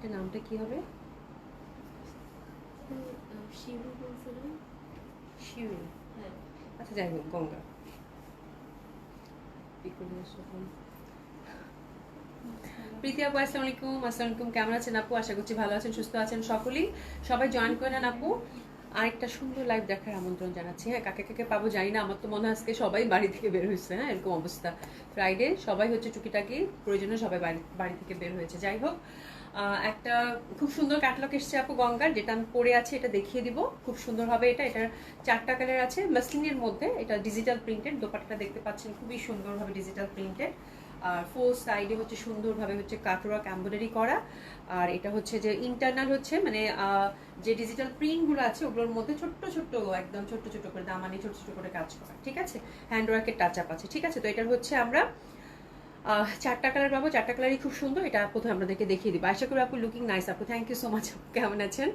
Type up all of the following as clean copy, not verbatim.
এটা নামটা কি হবে? শিবু বলছিলাম। শিউরি। হ্যাঁ। আচ্ছা যাই হোক, গঙ্গা। প্রীতি আপু আসসালামু আলাইকুম। আসসালামু আলাইকুম, কেমন আছেন আপু? আশা করছি ভালো আছেন, সুস্থ আছেন সকলেই। সবাই জয়েন করে নেন আপু। আরেকটা সুন্দর লাইভ দেখার আমন্ত্রণ জানাচ্ছি। হ্যাঁ, কাকে কাকে পাবো জানি না, আমার তো মনে হয় আজকে সবাই বাড়ি থেকে বের হয়েছে। হ্যাঁ, এরকম অবস্থা। ফ্রাইডে সবাই হচ্ছে টুকিটাকি প্রয়োজনে সবাই বাড়ি থেকে বের হয়েছে। যাই হোক, একটা খুব সুন্দর ক্যাটালগ এসছে আপু গঙ্গার, যেটা আমি পরে আছি, এটা দেখিয়ে দিব। খুব সুন্দর হবে এটা। এটার 4টা কালার আছে মাসলিনের মধ্যে। এটা ডিজিটাল প্রিন্টেড, দোপাট্টাটা দেখতে পাচ্ছেন খুবই সুন্দরভাবে ডিজিটাল প্রিন্টেড। আর ফোর সাইডে হচ্ছে সুন্দরভাবে হচ্ছে কাটওয়ার্ক এমব্রয়ডারি করা। আর এটা হচ্ছে যে ইন্টারনাল হচ্ছে মানে যে ডিজিটাল প্রিন্টগুলো আছে ওগুলোর মধ্যে ছোট্ট ছোট্ট একদম ছোট্ট ছোট্ট করে দামানি ছোট ছোট করে কাজ করা, ঠিক আছে। হ্যান্ডওয়ার্কের টাচ আপ আছে, ঠিক আছে। তো এটার হচ্ছে আমরা 4টা কালার পাবো। 4টা কালারই খুব সুন্দর। এটা প্রথমে আপনাদেরকে দেখিয়ে দিব। আশা করি আপু লুকিং নাইস আপু, থ্যাংক ইউ সো মাচ আপু, কেমন আছেন?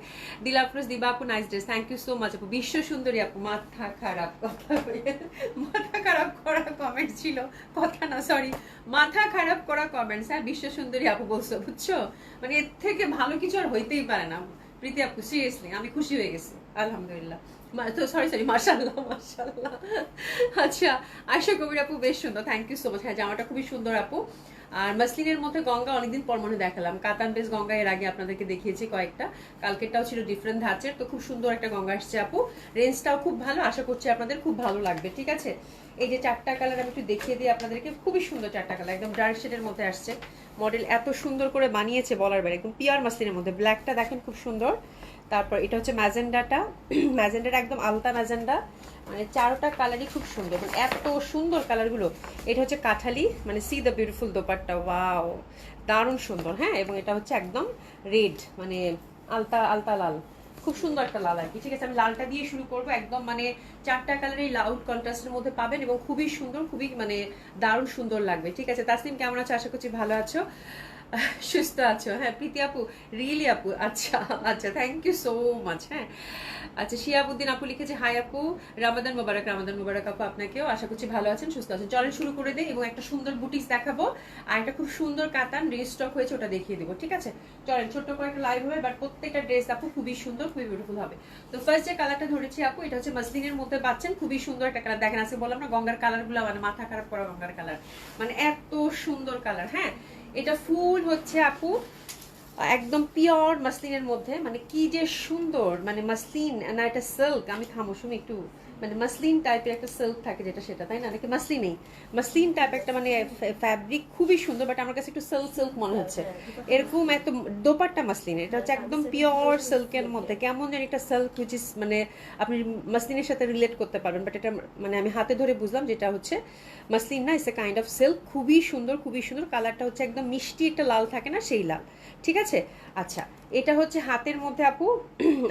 দিলা আফরোজ দিবা আপু, nice dress, thank you so much আপু। বিশ্ব সুন্দরী আপু, মাথা খারাপ কথা মাথা খারাপ করা কমেন্ট ছিল, কথা না সরি, মাথা খারাপ করা কমেন্টস। হ্যাঁ, বিশ্ব সুন্দরী আপু বলছো, বুঝছো? মানে এর থেকে ভালো কিছু আর হইতেই পারে না। প্রীতি আপু সিরিয়াসলি আমি খুশি হয়ে গেছি, আলহামদুলিল্লাহ। তো সরি মাশাআল্লাহ মাশাআল্লাহ। আচ্ছা, আয়শা কবির আপু বেশ সুন্দর, থ্যাংক ইউ সো মাচ। হ্যাঁ, জামাটা খুবই সুন্দর আপু। আর মাসলিনের মধ্যে গঙ্গা অনেকদিন পর মনে দেখালাম। কাতান বেস গঙ্গা এর আগে আপনাদেরকে দেখিয়েছি কয়েকটা, কালকেরটাও ছিল ডিফারেন্ট ধাঁচের। তো খুব সুন্দর একটা গঙ্গা আসছে আপু, রেঞ্জটাও খুব ভালো, আশা করছি আপনাদের খুব ভালো লাগবে, ঠিক আছে। এই যে 4টা কালার আমি একটু দেখিয়ে দিই আপনাদেরকে, খুবই সুন্দর 4টা কালার, একদম ডার্ক শেডের মধ্যে আসছে। মডেল এত সুন্দর করে বানিয়েছে বলার বাইরে, একদম পিওর মাসলিনের মধ্যে। ব্ল্যাকটা দেখেন খুব সুন্দর। তারপর এটা হচ্ছে ম্যাজেন্ডাটা, ম্যাজেন্ডাটা একদম আলতা ম্যাজেন্ডা। মানে 4টা কালারই খুব সুন্দর, মানে এত সুন্দর কালারগুলো। এটা হচ্ছে কাঠালি, মানে C the beautiful dupatta, wow দারুণ সুন্দর। হ্যাঁ, এবং এটা হচ্ছে একদম রেড, মানে আলতা আলতা লাল, খুব সুন্দর একটা লাল আর কি, ঠিক আছে। আমি লালটা দিয়ে শুরু করবো, একদম মানে 4টা কালারই লাউড কন্ট্রাস্টের মধ্যে পাবেন এবং খুবই সুন্দর, খুবই মানে দারুণ সুন্দর লাগবে, ঠিক আছে। তাসলিম কেমন আছো? আশা করছি ভালো আছো, সুস্থ আছো। হ্যাঁ, প্রীতি আপু রিয়েলি আপু, আচ্ছা আচ্ছা, থ্যাংক ইউ সো মাচ। হ্যাঁ, আচ্ছা, শিয়াবুদ্দিন আপু লিখেছে হাই আপু, রামাদান মোবারক। রামাদান মোবারক আপু আপনাকেও, আশা করছি ভালো আছেন, সুস্থ আছেন। চলেন শুরু করে দেই, এবং একটা সুন্দর বুটিক্স দেখাবো আর একটা খুব সুন্দর কাতান রিস্টক হয়েছে, ওটা দেখিয়ে দেবো, ঠিক আছে। চলেন, ছোট্ট করে একটা লাইভ হবে, বাট প্রত্যেকটা ড্রেস আপু খুবই সুন্দর, খুবই বিউটিফুল হবে। তো ফার্স্ট যে কালারটা ধরেছি আপু, এটা হচ্ছে মাসলিনের মধ্যে পাচ্ছেন, খুবই সুন্দর একটা কালার। দেখেন আজকে বললাম না গঙ্গার কালারগুলো মানে মাথা খারাপ করা গঙ্গার কালার, মানে এত সুন্দর কালার। হ্যাঁ, এটা ফুল হচ্ছে আপু একদম পিওর মাসলিনের মধ্যে, মানে কি যে সুন্দর, মানে মাসলিন না এটা সিল্ক। আমি থামোসুমি একটু, মানে মাসলিন টাইপের একটা সিল্ক থাকে যেটা, সেটা তাই না, নাকি মাসলিনেই মাসলিন টাইপ একটা মানে ফ্যাব্রিক খুবই সুন্দর, বাট আমার কাছে একটু সিল্ক সিল্ক মনে হচ্ছে। এরকম এত দোপাট্টা মাসলিনের, এটা হচ্ছে একদম পিওর সিল্কের মধ্যে, কেমন যেন একটা সিল্ক হুইচ ইস মানে আপনি মাসলিনের সাথে রিলেট করতে পারবেন, বাট এটা মানে আমি হাতে ধরে বুঝলাম যেটা হচ্ছে মাসলিন না, it's a kind of silk. খুবই সুন্দর, খুবই সুন্দর। কালারটা হচ্ছে একদম মিষ্টি একটা লাল থাকে না, সেই লাল, ঠিক আছে। আচ্ছা, এটা হচ্ছে হাতের মধ্যে আপু,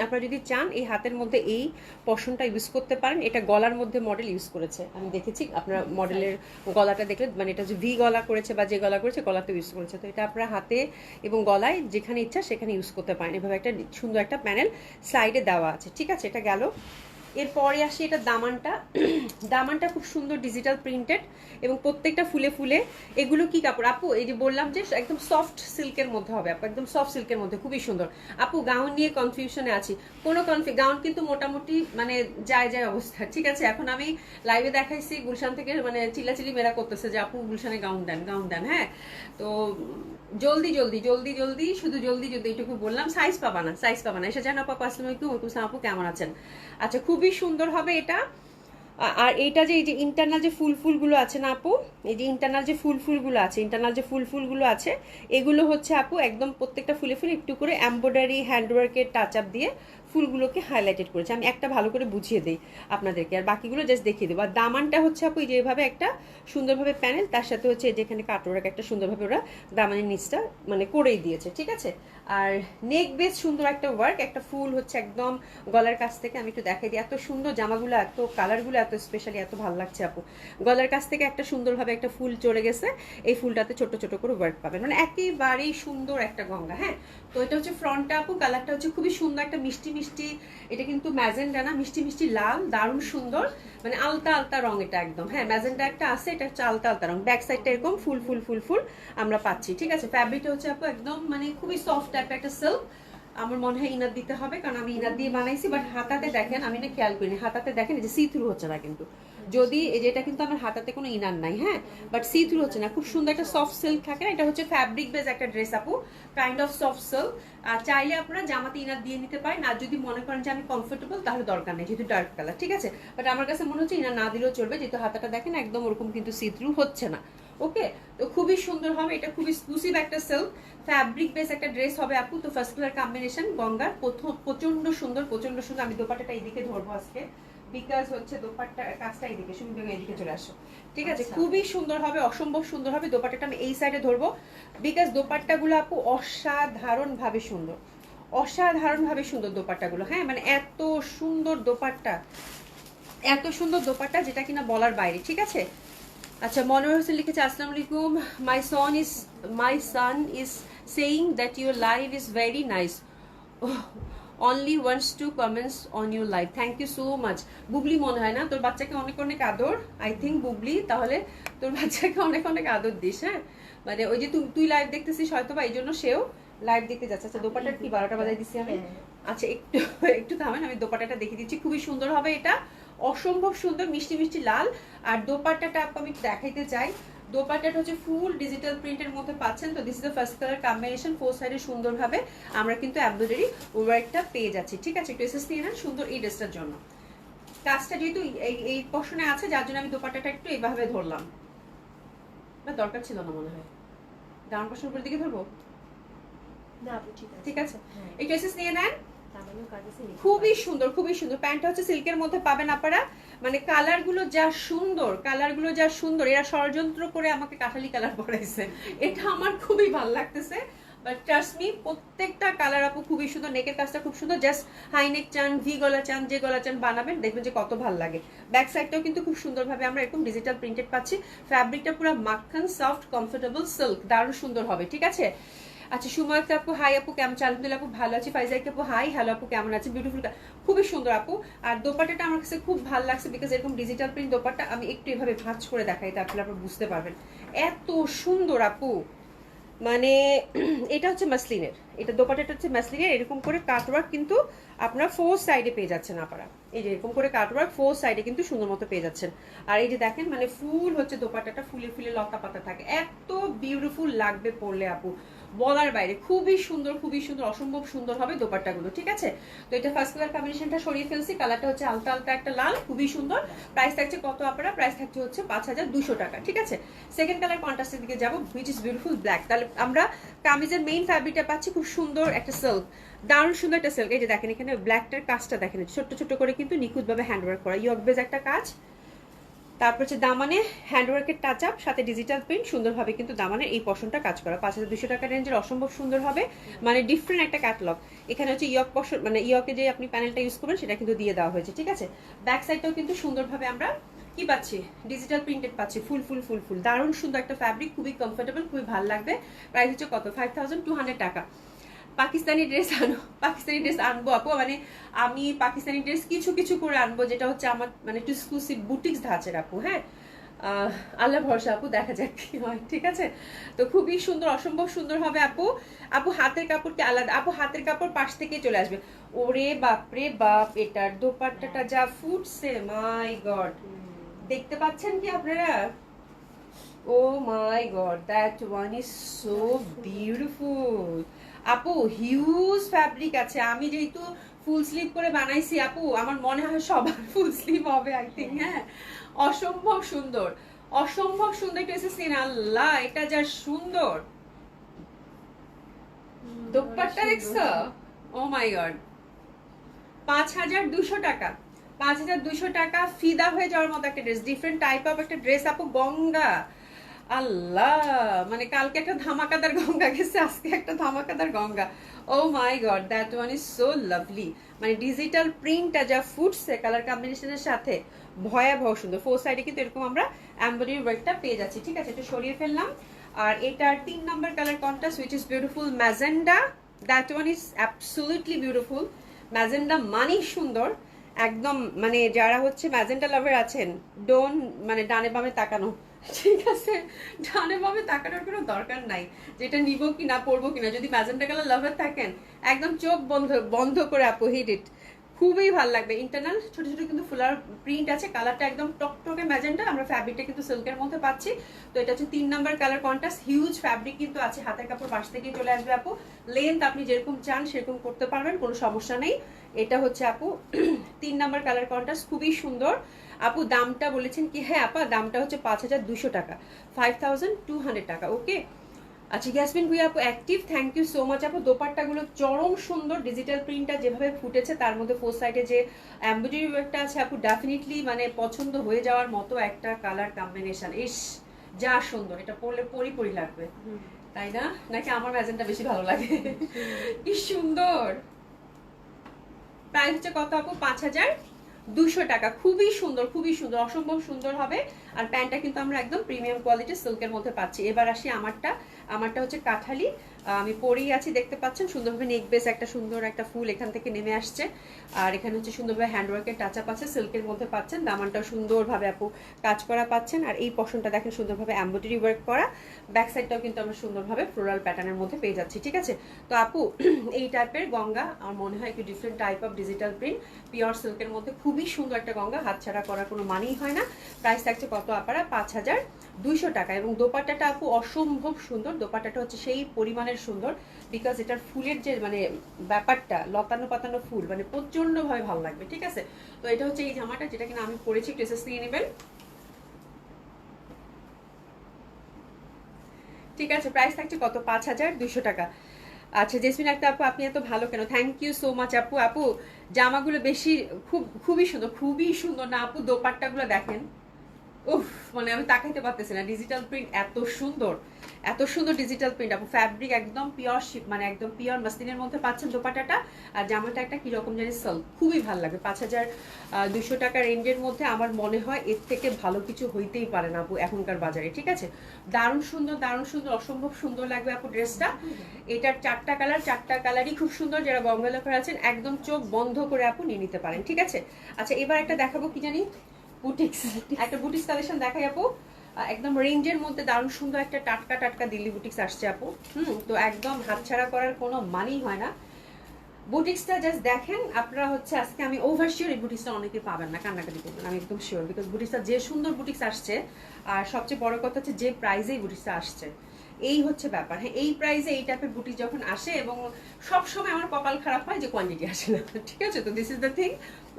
আপনারা যদি চান এই হাতের মধ্যে এই পশনটা ইউজ করতে পারেন। এটা গলার মধ্যে মডেল ইউজ করেছে, আমি দেখেছি। আপনার মডেলের গলাটা দেখলে, মানে এটা যে ভি গলা করেছে বা যে গলা করেছে, গলাতে ইউজ করেছে। তো এটা আপনার হাতে এবং গলায় যেখানে ইচ্ছা সেখানে ইউজ করতে পারেন। এভাবে একটা সুন্দর একটা প্যানেল সাইডে দেওয়া আছে, ঠিক আছে। এটা গেল। এরপরে আসি এটা দামানটা। দামানটা খুব সুন্দর ডিজিটাল প্রিন্টেড এবং প্রত্যেকটা ফুলে ফুলে। এগুলো কি কাপড় আপু? এই যে বললাম যে একদম সফট সিল্কের মধ্যে হবে আপু, একদম সফট সিল্কের মধ্যে, খুবই সুন্দর। আপু গাউন নিয়ে কনফিউশনে আছি। কোনো গাউন কিন্তু মোটামুটি মানে যায় যায় অবস্থা, ঠিক আছে। এখন আমি লাইভে দেখাইছি গুলশান থেকে, মানে চিল্লাচিল্লি মেরা করতেছে যে আপু গুলশানে গাউন দেন গাউন দেন। হ্যাঁ, তো জলদি জলদি জলদি জলদি, শুধু জলদি জলদি এইটুকু বললাম। সাইজ পাবা না, সাইজ পাবা না। এসে জানো আপু, আসসালামু আলাইকুম। ওয়ালাইকুম আসসালাম আপু, কেমন আছেন? আচ্ছা, খুবই সুন্দর হবে এটা। আর এইটা যে এই যে ইন্টারনাল যে ফুলগুলো আছে না আপু, এই যে ইন্টারনাল যে ফুলগুলো আছে, ইন্টারনাল যে ফুলগুলো আছে, এগুলো হচ্ছে আপু একদম প্রত্যেকটা ফুলে ফুলে একটু করে এমব্রয়ডারি হ্যান্ডওয়ার্কের টাচ আপ দিয়ে ফুলগুলোকে হাইলাইটেড করেছে। আমি একটা ভালো করে বুঝিয়ে দিই আপনাদেরকে, আর বাকিগুলো জাস্ট দেখিয়ে দেবো। আর দামানটা হচ্ছে আপু এই যে এভাবে একটা সুন্দরভাবে প্যানেল, তার সাথে হচ্ছে যেখানে কাটওয়ার্ক একটা সুন্দরভাবে ওরা দামানের নিচটা মানে করেই দিয়েছে, ঠিক আছে। আর নেক বেস সুন্দর একটা ওয়ার্ক, একটা ফুল হচ্ছে একদম গলার কাছ থেকে। আমি একটু দেখাই দিই, এত সুন্দর জামাগুলো, এত কালারগুলো এত স্পেশালি এত ভালো লাগছে আপু। গলার কাছ থেকে একটা সুন্দরভাবে একটা ফুল চলে গেছে, এই ফুলটাতে ছোট ছোট করে ওয়ার্ক পাবেন, মানে একেবারেই সুন্দর একটা গঙ্গা। হ্যাঁ, তো এটা হচ্ছে ফ্রন্টটা আপু। কালারটা হচ্ছে খুবই সুন্দর একটা মিষ্টি মিষ্টি, এটা কিন্তু ম্যাজেন্ডা না, মিষ্টি মিষ্টি লাল, দারুণ সুন্দর, মানে আলতা আলতা রং এটা একদম। হ্যাঁ, ম্যাজেন্ডা একটা আছে, এটা হচ্ছে আলতা আলতা রং। ব্যাক সাইডটা এরকম ফুল ফুল ফুল ফুল আমরা পাচ্ছি, ঠিক আছে। ফ্যাব্রিকটা হচ্ছে আপু একদম মানে খুবই সফট টাইপের একটা সিল্ক। আমার মনে হয় ইনার দিতে হবে, কারণ আমি ইনার দিয়ে বানাইছি। বাট হাতাতে দেখেন, আমি না খেয়াল করিনি, হাতাতে দেখেন এই যে সি থ্রু হচ্ছে না কিন্তু, যদি এই যে এটা কিন্তু আমার হাতাতে কোনো ইনার নাই, হ্যাঁ, বাট সি থ্রু হচ্ছে না, খুব সুন্দর একটা সফট সিল্ক থাকে না। এটা হচ্ছে ফ্যাব্রিক বেস একটা ড্রেস আপু, কাইন্ড অফ সফট সিল্ক। আর চাইলে আপনারা জামাতে ইনার দিয়ে নিতে পারেন, আর যদি মনে করেন যে আমি কমফোর্টেবল তাহলে দরকার নেই, যেহেতু ডার্ক কালার, ঠিক আছে। বাট আমার কাছে মনে হচ্ছে ইনার না দিলেও চলবে, যেহেতু হাতাটা দেখেন একদম ওরকম কিন্তু সি থ্রু হচ্ছে না। ওকে, তো খুবই সুন্দর হবে, এটা খুব এক্সক্লুসিভ একটা সিল্ক ফ্যাব্রিক বেস একটা ড্রেস হবে আপু। তো ফার্স্ট কালার কম্বিনেশন গঙ্গার, প্রচন্ড সুন্দর, প্রচন্ড সুন্দর। আমি দোপাট্টাটা এইদিকে ধরবো আজকে, বিকজ হচ্ছে দোপাট্টা কাজটা এইদিকে, সুন্দর এইদিকে চলে আসো, ঠিক আছে। খুবই সুন্দর হবে, অসম্ভব সুন্দর হবে। দোপাট্টাটা আমি এই সাইডে ধরবো, বিকজ দোপাট্টাগুলো আপু অসাধারণ ভাবে সুন্দর, অসাধারণ ভাবে সুন্দর দোপাট্টাগুলো। হ্যাঁ, মানে এত সুন্দর দোপাট্টা, এত সুন্দর দোপাট্টা যেটা কিনা বলার বাইরে, ঠিক আছে। আচ্ছা, মনোয়ার হোসেন লিখেছে, আসসালামু আলাইকুম, my son is saying that your live is very nice, only wants to comments on your live. Thank you so much. Bubly মনে হয় না, তোর বাচ্চাকে অনেক অনেক আদর, আই থিঙ্ক বুবলি, তাহলে তোর বাচ্চাকে অনেক অনেক আদর দিস। হ্যাঁ, মানে ওই যে তুই লাইভ দেখতেছিস হয়তো বা, এই জন্য সেও লাইভ দেখতে যাচ্ছে। আচ্ছা, দোপাটার কি 12টা বাজাই দিচ্ছি আমি। আচ্ছা, একটু একটু থামেন, আমি দোপাটাটা দেখিয়ে দিচ্ছি। খুবই সুন্দর হবে এটা, অসম্ভব সুন্দর, মিষ্টি মিষ্টি লাল। আর দোপাট্টাটা আমি দেখাইতে চাই, দোপাট্টাটা হচ্ছে ফুল ডিজিটাল প্রিন্টের মধ্যে পাচ্ছেন। তো this is the first colour combination. Four সাইডে সুন্দরভাবে আমরা কিন্তু এমব্রয়ডারি ওয়ার্কটা পেয়ে যাচ্ছি, ঠিক আছে। একটু এসএস নিয়ে নেন সুন্দর এই ড্রেসটার জন্য। কাজটা যেহেতু এই পশনে আছে, যার জন্য আমি দোপাট্টাটা একটু এইভাবে ধরলাম, বা দরকার ছিল না মনে হয়। ডাউন পশন উপরের দিকে ধরবো, না আপু ঠিক আছে, ঠিক আছে। একটু এসএস নিয়ে নেন। তামান্নার কাছে খুবই সুন্দর, খুবই সুন্দর। প্যান্টটা হচ্ছে সিল্কের মধ্যে পাবেন আপনারা, মানে কালার গুলো যা সুন্দর, কালার গুলো যা সুন্দর। এরা ষড়যন্ত্র করে আমাকে কাঠালি কালার পরাইছে, এটা আমার খুবই ভালো লাগতেছে। বাট ট্রাস্ট মি, প্রত্যেকটা কালার আপু খুবই সুন্দর। নেকের কাজটা খুব সুন্দর, জাস্ট হাই নেক চান, ভি গলা চান, যে গলা চান বানাবেন, দেখবেন যে কত ভালো লাগে। ব্যাক সাইডটাও কিন্তু খুব সুন্দরভাবে আমরা এরকম ডিজিটাল প্রিন্টেড পাচ্ছি। ফ্যাব্রিকটা পুরো মাখন সফট কমফোর্টেবল সিল্ক, দারুণ সুন্দর হবে, ঠিক আছে। আচ্ছা, সুমাক্তা আপু হাই আপু, কেমন আছেন? আলহামদুলিল্লাহ আপু ভালো আছি। ফাইজা আপু হাই, হ্যালো আপু, কেমন আছেন? বিউটিফুল, খুবই সুন্দর আপু। আর দোপাট্টাটা আমার কাছে খুব ভালো লাগছে, বিকজ এরকম ডিজিটাল প্রিন্ট দোপাট্টা আমি একটু এভাবে ভাঁজ করে দেখাই, তারপরে আপনারা বুঝতে পারবেন এত সুন্দর আপু। মানে এটা হচ্ছে মাসলিনের, এটা দোপাট্টাটা হচ্ছে মাসলিনের, এরকম করে কাটওয়ার্ক কিন্তু আপনারা ফোর সাইডে পেয়ে যাচ্ছেন আপনারা, এই যে এরকম করে কাটওয়ার্ক ফোর সাইডে কিন্তু সুন্দর মতো পেয়ে যাচ্ছেন। আর এই যে দেখেন, মানে ফুল হচ্ছে দোপাট্টাটা, ফুলে ফুলে লতা পাতা থাকে, এত বিউটিফুল লাগবে পরলে আপু, বলার বাইরে। খুবই সুন্দর, খুবই সুন্দর, অসম্ভব সুন্দর হবে দোপাট্টাগুলো, ঠিক আছে। তো এটা ফার্স্ট কালার কম্বিনেশনটা সরিয়ে ফেলছি, কালারটা হচ্ছে আলতা আলতা একটা লাল, খুবই সুন্দর। প্রাইস থাকছে কত আপনারা? প্রাইস থাকছে হচ্ছে 5200 টাকা, ঠিক আছে। সেকেন্ড কালার কন্ট্রাস্টের দিকে যাবো, হুইচ ইজ বিউটিফুল ব্ল্যাক। তাহলে আমরা কামিজের মেইন ফ্যাব্রিকটা পাচ্ছি খুব সুন্দর একটা সিল্ক, দারুণ সুন্দর একটা সিল্ক। এই যে দেখেন এখানে ব্ল্যাকটার কাজটা দেখেন, ছোট্ট ছোট্ট করে কিন্তু নিখুঁতভাবে হ্যান্ডওয়ার্ক করা, ইয়ক বেজ একটা কাজ। তারপর হচ্ছে দামানে হ্যান্ডওয়ার্কের টাচ আপ, সাথে ডিজিটাল প্রিন্ট, সুন্দরভাবে কিন্তু দামানের এই পশনটা কাজ করা। 5200 টাকা রেঞ্জের, অসম্ভব সুন্দর হবে, মানে ডিফারেন্ট একটা ক্যাটালগ। এখানে হচ্ছে ইয়ক পশন, মানে ইয়কে যে আপনি প্যানেলটা ইউজ করবেন সেটা কিন্তু দিয়ে দেওয়া হয়েছে, ঠিক আছে। ব্যাক সাইডটাও কিন্তু সুন্দরভাবে আমরা কি পাচ্ছি, ডিজিটাল প্রিন্টেড পাচ্ছি, ফুল ফুল ফুল ফুল, দারুণ সুন্দর একটা ফ্যাব্রিক, খুবই কমফোর্টেবল, খুবই ভালো লাগবে। প্রাইস হচ্ছে কত? 5200 টাকা। পাকিস্তানি ড্রেস পাকিস্তানি ড্রেস আনবো আপু, মানে আমি পাকিস্তানি ড্রেস কিছু কিছু করে আনবো, যেটা হচ্ছে আমার মানে একটু এক্সক্লুসিভ বুটিক্স ধাঁচের আপু। হ্যাঁ, আল্লাহ ভরসা আপু, দেখা যাক কি হয়, ঠিক আছে। তো খুবই সুন্দর, অসম্ভব সুন্দর হবে আপু। আপু হাতের কাপড়টি আলাদা, আপু হাতের কাপড় পাশ থেকে চলে আসবে। ওরে বাপরে বাপ, এটার দোপাট্টাটা যা ফুটছে, মাই গড, দেখতে পাচ্ছেন কি আপনারা? Oh my God, that one is so beautiful আপু, হিউজ ফ্যাব্রিক আছে। আমি যেহেতু ফুল স্লিভ করে বানাইছি আপু, আমার মনে হয় সবার ফুল স্লিভ হবে আই থিঙ্ক। হ্যাঁ, অসম্ভব সুন্দর, অসম্ভব সুন্দর একটা সিন। আল্লাহ, এটা যা সুন্দর দোপাট্টা দেখছো, ও মাই গড। 5200 টাকা, 5200 টাকা, ফিদা হয়ে যাওয়ার মতো একটা ড্রেস, ডিফারেন্ট টাইপ অফ একটা ড্রেস আপু। গঙ্গা, আল্লাহ, মানে কালকে একটা ধামাকাদার গঙ্গা গেছে, আজকে একটা ধামাকাদার Ganga. Oh my God, that one is so lovely. মানে ডিজিটাল প্রিন্টটা যা ফুটছে কালার কম্বিনেশনের সাথে, ভয়াবহ সুন্দর। ফোর সাইডে কিন্তু এরকম আমরা এমব্রয়ডারি ওয়ার্কটা পেয়ে যাচ্ছি, ঠিক আছে। এটা সরিয়ে ফেললাম। আর এটার 3 number colour contrast, which is beautiful magenta, that one is absolutely beautiful. Magenta মানেই সুন্দর একদম, মানে যারা হচ্ছে ম্যাজেন্টা লাভার আছেন, ডোন মানে ডানে বামে তাকানো, ঠিক আছে, ডানে বামে তাকানোর কোনো দরকার নাই, যেটা নিব কি না পরবো কিনা। যদি ম্যাজেন্টা কালার লাভার থাকেন একদম চোখ বন্ধ বন্ধ করে আপু হিট ইট, খুবই ভালো লাগবে। ইন্টারনাল ছোট ছোট কিন্তু ফুলার প্রিন্ট আছে, কালারটা একদম টকটকে ম্যাজেন্টা, আমরা ফ্যাব্রিকটা কিন্তু সিল্কের মধ্যে পাচ্ছি। তো এটা হচ্ছে 3 number colour contrast, huge fabric কিন্তু আছে, হাতের কাপড় পাশ থেকেই চলে আসবে আপু। লেন্থ আপনি যেরকম চান সেরকম করতে পারবেন, কোনো সমস্যা নেই। এটা হচ্ছে আপু 3 নাম্বার কালার কন্ট্রাস্ট, খুবই সুন্দর। আপু দামটা বলেছেন কি? হ্যাঁ আপা, দামটা হচ্ছে 5200 টাকা, 5200 টাকা। ওকে, আচ্ছা ইয়াসমিন ভুইয়া আপু active, thank you so much আপু। দোপাট্টাগুলো চরম সুন্দর, ডিজিটাল প্রিন্টটা যেভাবে ফুটেছে তার মধ্যে ফোর সাইডে যে এমব্রয়ডারি ওয়ার্কটা আছে আপু, ডেফিনেটলি মানে পছন্দ হয়ে যাওয়ার মতো একটা কালার কম্বিনেশন। ইস যা সুন্দর, এটা পরলে পরি লাগবে, তাই না? নাকি আমার ম্যাজেন্টা বেশি ভালো লাগে? কি সুন্দর। প্রাইস হচ্ছে কত আপু? 5200 টাকা। খুবই সুন্দর, খুবই সুন্দর, অসম্ভব সুন্দর হবে। আর প্যান্টটা কিন্তু আমরা একদম প্রিমিয়াম কোয়ালিটির সিল্কের মধ্যে পাচ্ছি। এবার আসি আমারটা হচ্ছে কাঠালি, আমি পরেই আছি, দেখতে পাচ্ছেন সুন্দরভাবে নেক বেস একটা সুন্দর একটা ফুল এখান থেকে নেমে আসছে। আর এখানে হচ্ছে সুন্দরভাবে হ্যান্ডওয়ার্কের টাচ আপ আছে, সিল্কের মধ্যে পাচ্ছেন। দামানটাও সুন্দরভাবে আপু কাজ করা পাচ্ছেন। আর এই পশনটা দেখেন সুন্দরভাবে এমব্রয়ডারি ওয়ার্ক করা, ব্যাক সাইডটাও কিন্তু আমরা সুন্দরভাবে ফ্লোরাল প্যাটার্নের মধ্যে পেয়ে যাচ্ছি, ঠিক আছে? তো আপু এই টাইপের গঙ্গা আমার মনে হয় একটু different type of digital print pure সিল্কের মধ্যে, খুবই সুন্দর একটা গঙ্গা, হাতছাড়া করার কোনো মানেই হয় না। প্রাইস থাকছে কত আপারা? 5200 টাকা। এবং দোপাট্টাটা আপু অসম্ভব সুন্দর, দোপাট্টাটা হচ্ছে সেই পরিমাণের সুন্দর, বিকজ এটার ফুলের যে মানে ব্যাপারটা, লতানো পাতানো ফুল, মানে প্রচন্ডভাবে ভালো লাগবে, ঠিক আছে? তো এটা হচ্ছে এই জামাটা, যেটা কিনা আমি পরেছি, একটু এসএস নিয়ে নেবেন, ঠিক আছে? প্রাইস থাকছে কত? 5200 টাকা। আচ্ছা জেসমিন একটা আপু, আপনি এত ভালো কেন? থ্যাংক ইউ সো মাচ আপু। আপু জামাগুলো বেশি খুবই সুন্দর, খুবই সুন্দর না আপু? দোপাট্টাগুলো দেখেন, উফ, মানে আমি তাকাইতে পারতেছি না। ডিজিটাল প্রিন্ট এত সুন্দর, এত সুন্দর ডিজিটাল প্রিন্ট আপু। ফ্যাব্রিক একদম পিওর শিপ, মানে একদম পিওর মাসলিনের মধ্যে পাচ্ছেন দোপাট্টাটা। আর জামাটা একটা কিরকম জানি সল, খুবই ভালো লাগে। 5200 টাকা রেঞ্জের মধ্যে আমার মনে হয় এর থেকে ভালো কিছু হইতেই পারে না আপু এখনকার বাজারে, ঠিক আছে? দারুণ সুন্দর, দারুণ সুন্দর, অসম্ভব সুন্দর লাগবে আপু ড্রেসটা। এটার 4টা কালার, 4টা কালারই খুব সুন্দর। যারা গঙ্গা লাফার আছেন একদম চোখ বন্ধ করে আপু নিয়ে নিতে পারেন, ঠিক আছে? আচ্ছা এবার একটা দেখাবো, কি জানি, বুটিক্স, একটা বুটিক্স কালেকশন দেখাই আপু। একদম রেঞ্জের মধ্যে দারুণ সুন্দর একটা টাটকা টাটকা দিল্লি বুটিক্স আসছে আপু। তো একদম হাতছাড়া করার কোনো মানেই হয় না। বুটিক্সটা জাস্ট দেখেন আপনারা, হচ্ছে আজকে আমি ওভার শিওর এই বুটিক্সটা অনেকে পাবেন না, কান্নাকাটি করবেন, আমি একদম শিওর, বিকজ বুটিক্সটা যে সুন্দর বুটিক্স আসছে, আর সবচেয়ে বড় কথা হচ্ছে যে প্রাইজেই বুটিক্সটা আসছে, এই হচ্ছে ব্যাপার। হ্যাঁ, এই প্রাইসে এই টাইপের বুটিক যখন আসে, এবং সবসময় আমার কপাল খারাপ হয় যে কোয়ান্টিটি আসে না, ঠিক আছে? তো দিস ইজ দ্য থিং,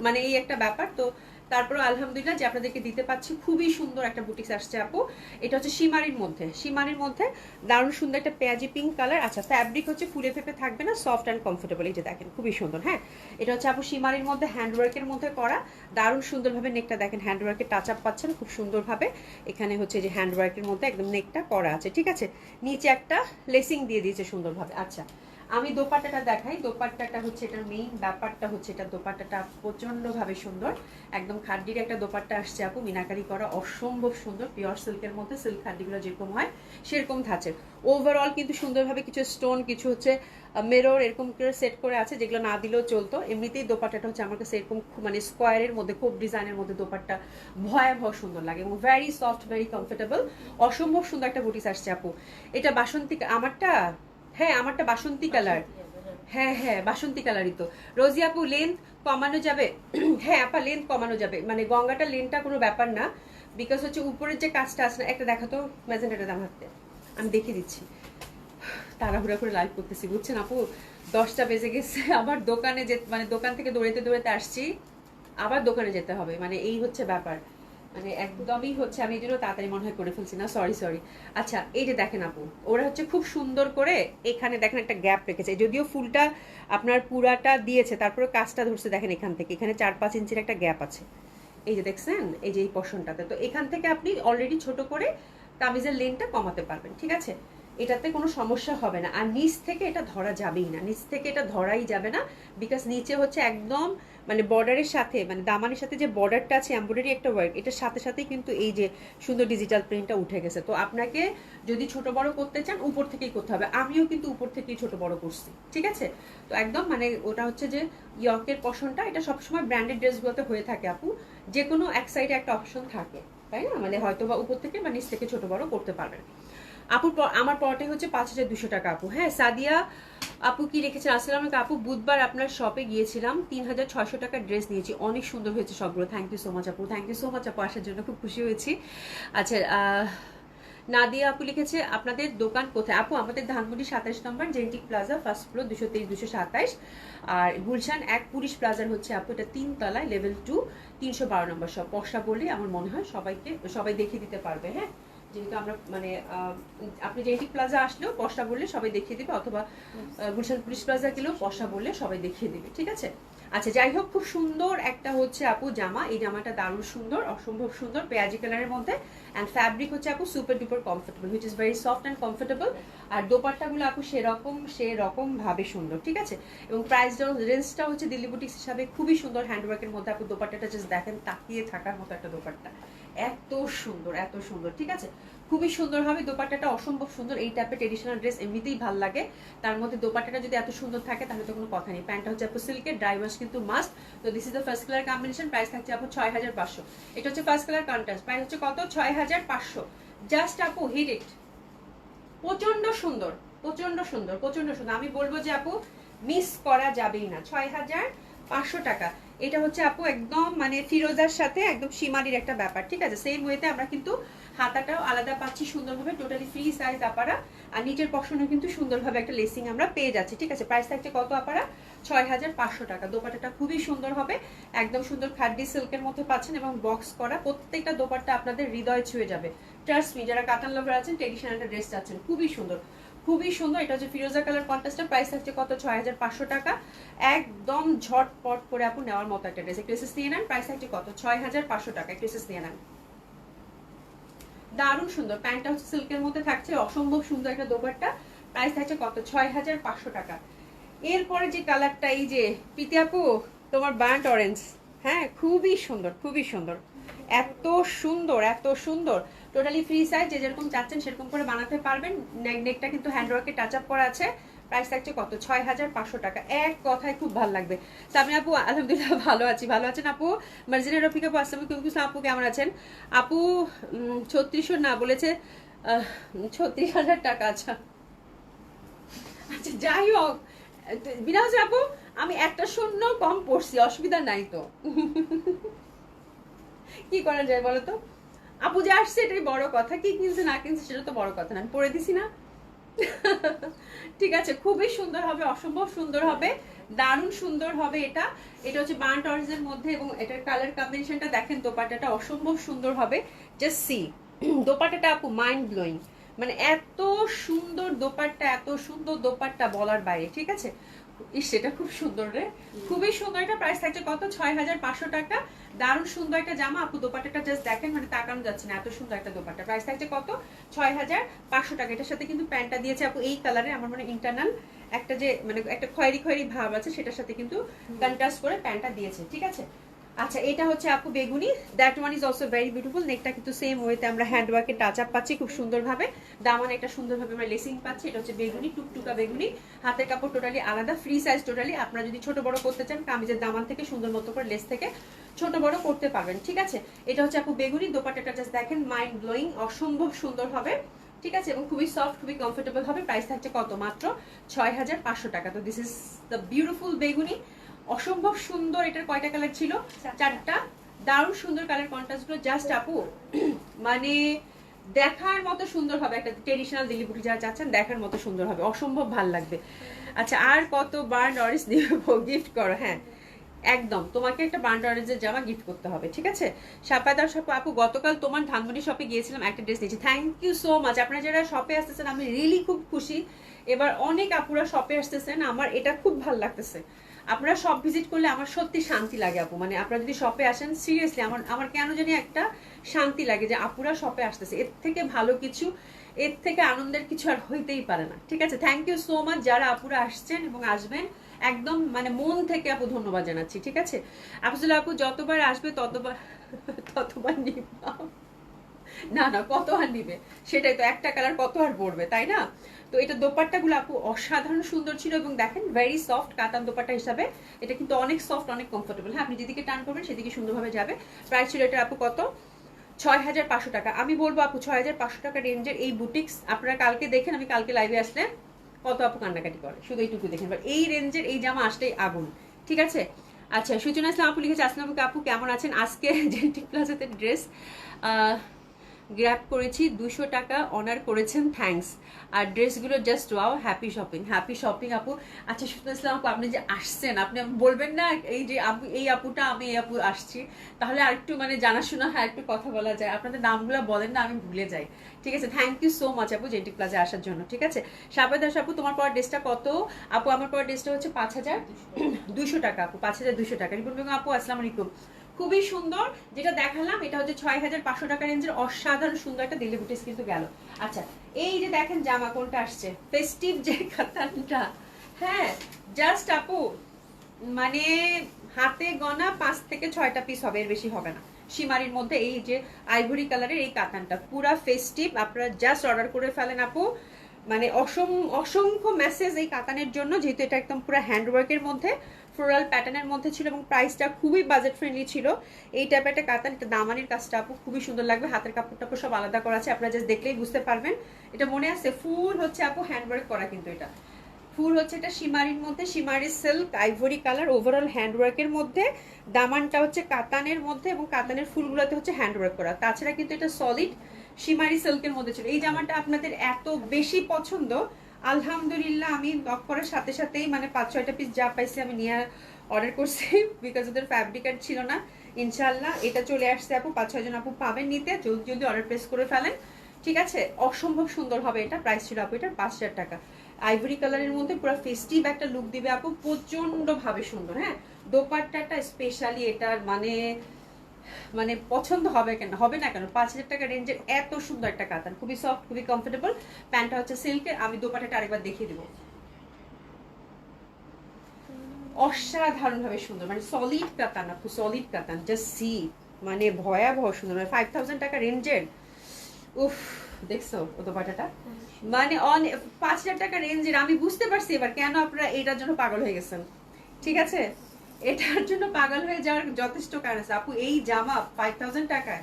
মানে এই একটা ব্যাপার। তো তারপরে আলহামদুলিল্লাহ যে আপনাদেরকে দিতে পাচ্ছি, খুবই সুন্দর একটা বুটিক্স আসছে আপু। এটা হচ্ছে সীমারির মধ্যে, সীমারির মধ্যে দারুণ সুন্দর একটা পেঁয়াজি পিঙ্ক কালার। আচ্ছা ফ্যাব্রিক হচ্ছে ফুলে ফেপে থাকবে না, সফট অ্যান্ড কমফোর্টেবল, এই যে দেখেন খুবই সুন্দর। হ্যাঁ, এটা হচ্ছে আপু সীমারির মধ্যে হ্যান্ডওয়ার্কের মধ্যে করা, দারুণ সুন্দরভাবে নেকটা দেখেন, হ্যান্ডওয়ার্কের টাচ আপ পাচ্ছেন খুব সুন্দরভাবে। এখানে হচ্ছে যে হ্যান্ডওয়ার্কের মধ্যে একদম নেকটা করা আছে, ঠিক আছে? নিচে একটা লেসিং দিয়ে দিয়েছে সুন্দরভাবে। আচ্ছা আমি দোপাট্টাটা দেখাই। দোপাট্টাটা হচ্ছে এটার মেইন ব্যাপারটা হচ্ছে, এটা দোপাট্টাটা প্রচন্ডভাবে সুন্দর, একদম খাড্ডির একটা দোপাট্টা আসছে আপু, মিনাকারি করা, অসম্ভব সুন্দর, পিওর সিল্কের মধ্যে। সিল্ক খাড্ডিগুলো যেরকম হয় সেরকম থাকছে। ওভারঅল কিন্তু সুন্দরভাবে কিছু স্টোন, কিছু হচ্ছে মেরর এরকম করে সেট করে আছে, যেগুলো না দিলেও চলতো। এমনিতেই দোপাট্টাটা হচ্ছে আমার কাছে এরকম মানে স্কোয়ারের মধ্যে, খুব ডিজাইনের মধ্যে দোপাট্টা ভয়াবহ সুন্দর লাগে, এবং ভেরি সফট, ভেরি কমফোর্টেবল, অসম্ভব সুন্দর একটা বুটিস আসছে আপু। এটা বাসন্তী, আমারটা, হ্যাঁ আমারটা বাসন্তী কালার, হ্যাঁ হ্যাঁ বাসন্তী কালারই তো। রোজি আপু লেন্থ কমানো যাবে? হ্যাঁ আপা লেন্থ কমানো যাবে, মানে গঙ্গাটা লেন্থটা কোনো ব্যাপার না, বিকজ হচ্ছে উপরের যে কাজটা আছে না, একটা দেখাতো ম্যাজেন্টাটা দাম হাতে, আমি দেখিয়ে দিচ্ছি। তাড়াহুড়া করে লাইভ করতেছি বুঝছেন আপু, 10টা বেজে গেছে, আবার দোকানে যে মানে দোকান থেকে দৌড়াতে দৌড়াতে আসছি, আবার দোকানে যেতে হবে, মানে এই হচ্ছে ব্যাপার, মানে একদমই হচ্ছে আমি এই জন্য তাড়াতাড়ি মনে হয় করে ফেলছি না, সরি সরি। আচ্ছা এই যে দেখেন আপু, ওরা হচ্ছে খুব সুন্দর করে এখানে দেখেন একটা গ্যাপ রেখেছে, যদিও ফুলটা আপনার পুরাটা দিয়েছে, তারপরে কাজটা ধরছে দেখেন এখান থেকে, এখানে 4-5 ইঞ্চির একটা গ্যাপ আছে, এই যে দেখছেন, এই যে এই পোর্শনটাতে। তো এখান থেকে আপনি অলরেডি ছোট করে কামিজের লেনটা কমাতে পারবেন, ঠিক আছে? এটাতে কোনো সমস্যা হবে না। আর নিচ থেকে এটা ধরা যাবেই না, নিচ থেকে এটা ধরাই যাবে না, বিকজ নিচে হচ্ছে একদম মানে বর্ডারের সাথে মানে দামানের সাথে যে বর্ডারটা আছে এমব্রয়ডারি একটা ওয়ার্ক, এটার সাথে সাথেই কিন্তু এই যে সুন্দর ডিজিটাল প্রিন্টটা উঠে গেছে। তো আপনাকে যদি ছোট বড় করতে চান উপর থেকেই করতে হবে, আমিও কিন্তু উপর থেকেই ছোট বড় করছি, ঠিক আছে। তো একদম মানে ওটা হচ্ছে যে ইয়র্কের পশনটা, এটা সবসময় ব্র্যান্ডেড ড্রেসগুলোতে হয়ে থাকে আপু, যে কোনো এক সাইডে একটা অপশন থাকে, তাই না, মানে হয়তো বা উপর থেকে বা নিচ থেকে ছোট বড় করতে পারবেন। আপুর আমার পরটাই হচ্ছে 5200 টাকা আপু। হ্যাঁ, সাদিয়া আপু কি রেখেছেন, আসসালামু আলাইকুম আপু, বুধবার আপনার শপে গিয়েছিলাম, 3600 টাকার ড্রেস নিয়েছি, অনেক সুন্দর হয়েছে সবগুলো। থ্যাংক ইউ সো মাচ আপু, থ্যাংক ইউ সো মাচ আপু, আসার জন্য খুব খুশি হয়েছি। আচ্ছা, নাদিয়া আপু লিখেছে আপনাদের দোকান কোথায় আপু? আমাদের ধানমন্ডি 27 নম্বর জেন্টিক প্লাজা, ফার্স্ট ফ্লোর, 223 227। আর গুলশান 1 পুলিশ প্লাজার হচ্ছে আপু এটা 3 তলায়, লেভেল 2, 312 নম্বর সব। পশা বললে আমার মনে হয় সবাই দেখিয়ে দিতে পারবে। হ্যাঁ, যেহেতু আমরা মানে আপনি জেন্টিক প্লাজা আসলেও পশা বললে সবাই দেখিয়ে দিবে, অথবা গুলশান পুলিশ প্লাজা গেলেও পশা বললে সবাই দেখিয়ে দিবে, ঠিক আছে। আচ্ছা, যাই হোক, খুব সুন্দর একটা হচ্ছে আপু জামা, এই জামাটা দারুণ সুন্দর, অসম্ভব সুন্দর, পেঁয়াজি কালারের মধ্যে। অ্যান্ড ফ্যাব্রিক হচ্ছে আপু super duper comfortable, which is very soft and comfortable. আর দোপাট্টাগুলো আপু সেরকম ভাবে সুন্দর, ঠিক আছে। এবং প্রাইস রেঞ্জটা হচ্ছে দিল্লি বুটিক্স হিসাবে খুবই সুন্দর। হ্যান্ডওয়ার্কের মধ্যে আপু দোপাট্টাটা জাস্ট দেখেন, তাকিয়ে থাকার মতো একটা দোপাট্টা, এত সুন্দর, ঠিক আছে। খুবই সুন্দর হবে দোপাট্টাটা, অসম্ভব সুন্দর। এই টাইপের ট্রেডিশনাল ড্রেস এমনিতেই ভালো লাগে, তার মধ্যে দোপাট্টাটা যদি এত সুন্দর থাকে তাহলে তো কোনো কথা নেই। প্যান্টটা হচ্ছে আপু সিল্কের, ড্রাই ওয়াশ কিন্তু মাস্ট। তো this is the first colour combination, price থাকছে আপু 6500। এটা হচ্ছে ফার্স্ট কালার কন্ট্রাস্ট, প্রাইস হচ্ছে কত, 6500। জাস্ট আপু হিট ইট, প্রচন্ড সুন্দর। আমি বলবো যে আপু মিস করা যাবেই না। 6500 টাকা। এটা হচ্ছে আপু একদম মানে ফিরোজার সাথে একদম সীমানির একটা ব্যাপার, ঠিক আছে। সেম ওয়েতে আমরা কিন্তু হাতাটাও আলাদা পাচ্ছি সুন্দরভাবে, টোটালি ফ্রি সাইজ আপারা। আর নিচের পশনও কিন্তু সুন্দরভাবে একটা লেসিং আমরা পেয়ে যাচ্ছি, ঠিক আছে। প্রাইস থাকছে কত আপারা, 6500 টাকা। দোপাট্টাটা খুবই সুন্দর হবে, একদম সুন্দর খাদ্দি সিল্কের মধ্যে পাচ্ছেন, এবং বক্স করা প্রত্যেকটা দোপাট্টা আপনাদের হৃদয় ছুঁয়ে যাবে। ট্রাস্ট মি, যারা কাতান লাভার আছেন, ট্রেডিশনাল একটা ড্রেস চাচ্ছেন, খুবই সুন্দর। এটা হচ্ছে ফিরোজা কালার কন্ট্রাস্টের, প্রাইস থাকছে কত, 6500 টাকা। একদম ঝটপট করে আপু নেওয়ার মতো একটা ড্রেস। একটু এসএস নিয়ে নেন, প্রাইস থাকছে কত, 6500 টাকা। একটু এসএস নিয়ে নেন, দারুণ সুন্দর। প্যান্টটা হচ্ছে সিল্কের মধ্যে থাকছে, অসম্ভব সুন্দর একটা দোপাট্টা, প্রাইস থাকছে কত, 6500 টাকা। এরপরে যে কালারটা, এই যে প্রীতি আপু তোমার বার্ন্ট অরেঞ্জ, হ্যাঁ খুবই সুন্দর, এত সুন্দর। টোটালি ফ্রি সাইজ, যে যেরকম চাচ্ছেন সেরকম করে বানাতে পারবেন। নেকটা কিন্তু হ্যান্ডওয়ার্কে টাচ আপ করা আছে, প্রাইস থাকছে কত, 6500 টাকা। এক কথায় খুব ভালো লাগবে। সামি আপু আলহামদুলিল্লাহ ভালো আছেন আপু? মার্জিনা রফিক আপু আসসালামু আলাইকুম আপু, কেমন আছেন আপু? 3600 না বলেছে, 36000 টাকা। আচ্ছা, যাই হোক বিনাজ আপু, আমি একটা শূন্য কম পড়ছি, অসুবিধা নাই তো। কি করা যায় বলো তো আপু, যে আসছে এটাই বড় কথা, কি কিনছে না কিনছে সেটা তো বড় কথা না, আমি পড়ে দিছি না। ঠিক আছে, খুবই সুন্দর হবে, অসম্ভব সুন্দর হবে, দারুণ সুন্দর হবে। এটা হচ্ছে বার্ন্ট অরেঞ্জের মধ্যে, এবং এটার কালার কম্বিনেশনটা দেখেন, দোপাট্টাটা অসম্ভব সুন্দর হবে। জাস্ট সি, দোপাট্টাটা আপু মাইন্ড ব্লোয়িং, মানে এত সুন্দর দোপাট্টা বলার বাইরে, ঠিক আছে। সেটা খুব সুন্দর রে, খুবই সুন্দর। এটা প্রাইস থাকছে কত, 6500 টাকা। দারুণ সুন্দর একটা জামা আপু, দোপাট্টাটা জাস্ট দেখেন, মানে তাকানো যাচ্ছে না, এত সুন্দর একটা দোপাট্টা। প্রাইস থাকছে কত, 6500 টাকা। এটার সাথে কিন্তু প্যান্টটা দিয়েছে আপু এই কালারে, আমার মানে ইন্টারনাল একটা যে মানে একটা খয়েরি ভাব আছে, সেটার সাথে কিন্তু কন্ট্রাস্ট করে প্যান্টটা দিয়েছে, ঠিক আছে। আচ্ছা, এটা হচ্ছে আপু বেগুনি, that one is also very beautiful. নেকটা কিন্তু সেম ওয়েতে আমরা হ্যান্ডওয়ার্কের টাচ আপ পাচ্ছি খুব সুন্দরভাবে, দামান একটা সুন্দরভাবে আমরা লেসিং পাচ্ছি। এটা হচ্ছে বেগুনি, টুকটুকা বেগুনি। হাতের কাপড় টোটালি আলাদা, ফ্রি সাইজ টোটালি। আপনারা যদি ছোট বড় করতে চান, কামিজের দামান থেকে সুন্দর মতো করে লেস থেকে ছোট বড় করতে পারবেন, ঠিক আছে। এটা হচ্ছে আপু বেগুনি, দোপাট্টাটা জাস্ট দেখেন, মাইন্ড ব্লোয়িং, অসম্ভব সুন্দর হবে, ঠিক আছে, এবং খুবই সফট, খুবই কমফোর্টেবল হবে। প্রাইস থাকছে কত, মাত্র 6500 টাকা। তো দিস ইজ দ্য বিউটিফুল বেগুনি, অসম্ভব সুন্দর। এটার কয়টা কালার ছিল, 4টা। দারুণ সুন্দর কালার কন্ট্রাস্ট গুলো, জাস্ট আপু মানে দেখার মতো সুন্দর হবে। একটা ট্রেডিশনাল দিল্লি বুটি যারা চাচ্ছেন, দেখার মতো সুন্দর হবে, অসম্ভব ভালো লাগবে। আচ্ছা, আর কত বার্ন অরেঞ্জ দিব গিফট করো? হ্যাঁ একদম, তোমাকে একটা বার্ন অরেঞ্জের জামা গিফট করতে হবে, ঠিক আছে। সাপাদার শপ আপু, গতকাল তোমার ধানমন্ডি শপে গিয়েছিলাম, একটা ড্রেস নিয়েছি। Thank you so much. আপনারা যারা শপে আসতেছেন, আমি রিয়েলি খুব খুশি। এবার অনেক আপুরা শপে আসতেছেন, আমার এটা খুব ভালো লাগতেছে। আপনারা সব ভিজিট করলে আমার সত্যি শান্তি লাগে আপু, মানে আপনারা যদি শপে আসেন, সিরিয়াসলি আমার কেন জানি একটা শান্তি লাগে যে আপুরা শপে আসতেছে। এর থেকে ভালো কিছু এর থেকে আনন্দের কিছু আর হইতেই পারে না। ঠিক আছে, থ্যাংক ইউ সো মাচ যারা আপুরা আসছেন এবং আসবেন, একদম মানে মন থেকে আপু ধন্যবাদ জানাচ্ছি। ঠিক আছে, আফজল আপু যতবার আসবে ততবার নিবা। না না, কত আর নিবে, সেটাই তো, একটা কালার কত আর পড়বে, তাই না? তো এটা দোপাট্টাগুলো আপু অসাধারণ সুন্দর ছিল এবং দেখেন ভেরি সফট কাতান দোপাট্টা হিসাবে এটা কিন্তু অনেক সফট, অনেক কমফোর্টেবল। হ্যাঁ, আপনি যেদিকে টান করবেন সেদিকে সুন্দরভাবে যাবে। প্রাইস ছিল এটা আপু কত? 6500 টাকা। আমি বলবো আপু 6500 টাকা রেঞ্জের এই বুটিক্স আপনারা কালকে দেখেন, আমি কালকে লাইভে আসলে কত আপু কান্নাকাটি করে, শুধু এইটুকু দেখেন। এই রেঞ্জের এই জামা আসলেই আগুন। ঠিক আছে, আচ্ছা সূচনা ইসলাম আপু লিখেছে, আসসালামু আলাইকুম আপু, কেমন আছেন? আজকে জেন্টিক প্লাজাতে ড্রেস গ্র্যাব করেছি, 200 টাকা অনার করেছেন, থ্যাঙ্কস। আর ড্রেসগুলো just wow, happy shopping, happy shopping আপু। আচ্ছা সুতরাং ইসলাম আপু, আপনি যে আসছেন, আপনি বলবেন না এই যে আপু, এই আপুটা, আমি এই আপু আসছি, তাহলে আরেকটু মানে জানাশোনা হয়, একটু কথা বলা যায়। আপনাদের নামগুলো বলেন না, আমি ভুলে যাই। ঠিক আছে, থ্যাংক ইউ সো মাচ আপু জেন্টিক প্লাজা আসার জন্য। ঠিক আছে, সাবেদাস আপু, তোমার পর ড্রেসটা কত? আপু আমার পর ড্রেসটা হচ্ছে 5200 টাকা আপু, 5200 টাকা। রিপন বেগম আপু আসসালামু আলাইকুম, খুবই সুন্দর। যেটা দেখালাম এটা হচ্ছে 6500 টাকা রেঞ্জের অসাধারণ সুন্দর একটা দিল্লি বুটিক্স কিন্তু গেল। আচ্ছা, এই যে দেখেন জামা কোনটা আসছে, ফেস্টিভ যে কাতানটা, হ্যাঁ জাস্ট আপু মানে হাতে গোনা 5 থেকে 6টা পিস হবে, এর বেশি হবে না। সীমারির মধ্যে এই যে আইভরি কালারের এই কাতানটা পুরা ফেস্টিভ, আপনারা জাস্ট অর্ডার করে ফেলেন আপু। মানে অসংখ্য মেসেজ এই কাতানের জন্য, যেহেতু এটা একদম পুরো হ্যান্ডওয়ার্কের মধ্যে ফ্লোরাল প্যাটার্নের মধ্যে ছিল এবং প্রাইসটা খুবই বাজেট ফ্রেন্ডলি ছিল। এই টাইপের একটা কাতান, এটা দামানির কাজটা আপু খুবই সুন্দর লাগবে। হাতের কাপড়টা সব আলাদা করা আছে, আপনারা জাস্ট দেখলেই বুঝতে পারবেন। এটা মনে আছে ফুল হচ্ছে আপু হ্যান্ডওয়ার্ক করা, কিন্তু এটা ফুল হচ্ছে এটা সীমারির মধ্যে, সীমারি সিল্ক আইভরি কালার ওভারঅল হ্যান্ডওয়ার্কের মধ্যে। দামানটা হচ্ছে কাতানের মধ্যে এবং কাতানের ফুলগুলোতে হচ্ছে হ্যান্ডওয়ার্ক করা। তাছাড়া কিন্তু এটা সলিড সীমারি সিল্কের মধ্যে ছিল। এই জামাটা আপনাদের এত বেশি পছন্দ, আলহামদুলিল্লাহ আমি নক করার সাথে সাথেই মানে 5-6টা পিস যা পাইছি আমি নিয়ে অর্ডার করছি, বিকজ ওদের ফ্যাব্রিকার ছিল না। ইনশাল্লাহ এটা চলে আসছে আপু, 5-6 জন আপু পাবেন নিতে, জলদি জলদি অর্ডার প্লেস করে ফেলেন। ঠিক আছে, অসম্ভব সুন্দর হবে এটা। প্রাইস ছিল আপু এটা 5000 টাকা। আইভরি কালারের মধ্যে পুরো ফেস্টিভ একটা লুক দিবে আপু, প্রচন্ড ভাবে সুন্দর। হ্যাঁ, দোপাট্টাটা স্পেশালি এটার মানে মানে পছন্দ হবে কেন, হবে না কেন? 5000 টাকা রেঞ্জের এত সুন্দর একটা কাতান, খুবই সফট, খুবই কমফোর্টেবল। প্যান্টটা হচ্ছে সিল্কের। আমি দোপাট্টাটা আরেকবার দেখিয়ে দেবো, অসাধারণ ভাবে সুন্দর, মানে সলিড কাতান আপু, সলিড কাতান, জাস্ট সি, মানে ভয়াবহ সুন্দর। 5000 টাকা রেঞ্জের, উফ দেখছো ও দোপাট্টাটা, মানে 5000 টাকা রেঞ্জের। আমি বুঝতে পারছি এবার কেন আপনারা এটার জন্য পাগল হয়ে গেছেন। ঠিক আছে, এটার জন্য পাগল হয়ে যাওয়ার যথেষ্ট কারণ আছে আপু। এই জামা 5000 টাকায়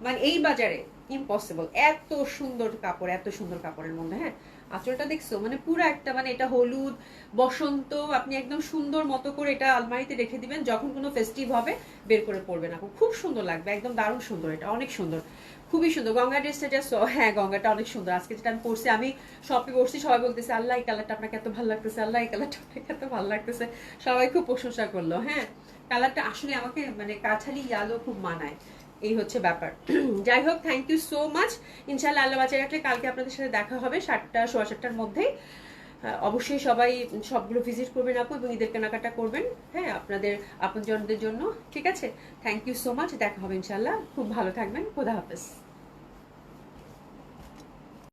মানে এই বাজারে ইম্পসিবল। এত সুন্দর কাপড়, এত সুন্দর কাপড়ের মধ্যে। হ্যাঁ, আঁচলটা দেখছো, মানে পুরো একটা মানে এটা হলুদ বসন্ত, আপনি একদম সুন্দর মতো করে এটা আলমারিতে রেখে দিবেন, যখন কোনো ফেস্টিভ হবে বের করে পড়বেন আপু, খুব সুন্দর লাগবে, একদম দারুণ সুন্দর, এটা অনেক সুন্দর, খুবই সুন্দর। গঙ্গা ড্রেসটা জাস্ট, হ্যাঁ গঙ্গাটা অনেক সুন্দর। আজকে যেটা আমি পরছি, আমি শপে পরছি, সবাই বলতেছে আল্লাহ এই কালারটা আপনাকে এত ভালো লাগতেছে, আল্লাহ এই কালারটা আপনাকে এত ভালো লাগতেছে, সবাই খুব প্রশংসা করলো। হ্যাঁ, কালারটা আসলে আমাকে মানে কাঠালি ইয়ালো খুব মানায়, এই হচ্ছে ব্যাপার। যাই হোক, থ্যাংক ইউ সো মাচ। ইনশাআল্লাহ আল্লাহ বাঁচিয়ে রাখলে কালকে আপনাদের সাথে দেখা হবে 7টা 7:15টার মধ্যেই। অবশ্যই সবাই সবগুলো ভিজিট করবেন আপু এবং ঈদের কেনাকাটা করবেন, হ্যাঁ আপনাদের আপনজনদের জন্য। ঠিক আছে, থ্যাংক ইউ সো মাচ, দেখা হবে ইনশাআল্লাহ। খুব ভালো থাকবেন, খোদা হাফেজ।